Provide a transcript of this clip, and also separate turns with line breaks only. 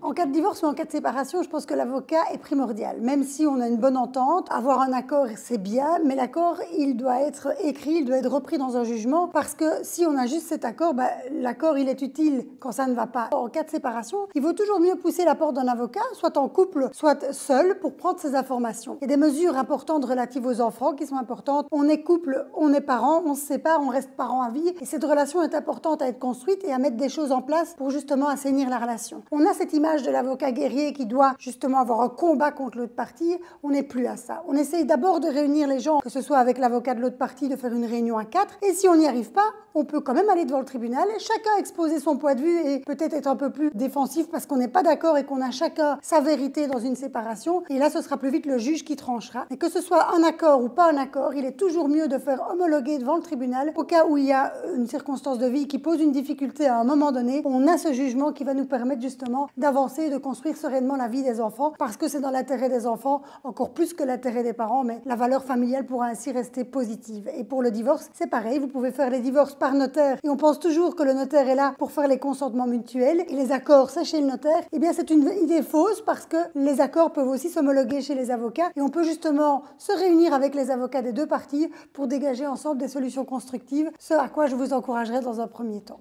En cas de divorce ou en cas de séparation, je pense que l'avocat est primordial. Même si on a une bonne entente, avoir un accord, c'est bien, mais l'accord, il doit être écrit, il doit être repris dans un jugement, parce que si on a juste cet accord, l'accord, il est utile quand ça ne va pas. En cas de séparation, il vaut toujours mieux pousser la porte d'un avocat, soit en couple, soit seul, pour prendre ces informations. Il y a des mesures importantes relatives aux enfants qui sont importantes. On est couple, on est parents, on se sépare, on reste parents à vie. Et cette relation est importante à être construite et à mettre des choses en place pour justement assainir la relation. On a cette image de l'avocat guerrier qui doit justement avoir un combat contre l'autre partie. On n'est plus à ça. On essaye d'abord de réunir les gens, que ce soit avec l'avocat de l'autre partie, de faire une réunion à 4. Et si on n'y arrive pas, on peut quand même aller devant le tribunal et chacun exposer son point de vue et peut-être être un peu plus défensif parce qu'on n'est pas d'accord et qu'on a chacun sa vérité dans une séparation. Et là, ce sera plus vite le juge qui tranchera. Et que ce soit un accord ou pas un accord, il est toujours mieux de faire homologuer devant le tribunal au cas où il y a une circonstance de vie qui pose une difficulté à un moment donné. On a ce jugement qui va nous permettre justement d'avancer et de construire sereinement la vie des enfants parce que c'est dans l'intérêt des enfants, encore plus que l'intérêt des parents, mais la valeur familiale pourra ainsi rester positive. Et pour le divorce, c'est pareil. Vous pouvez faire les divorces par notaire et on pense toujours que le notaire est là pour faire les consentements mutuels et les accords, c'est chez le notaire. Eh bien, c'est une idée fausse parce que les accords peuvent aussi s'homologuer chez les avocats et on peut justement se réunir avec les avocats des deux parties pour dégager ensemble des solutions constructives, ce à quoi je vous encouragerai dans un premier temps.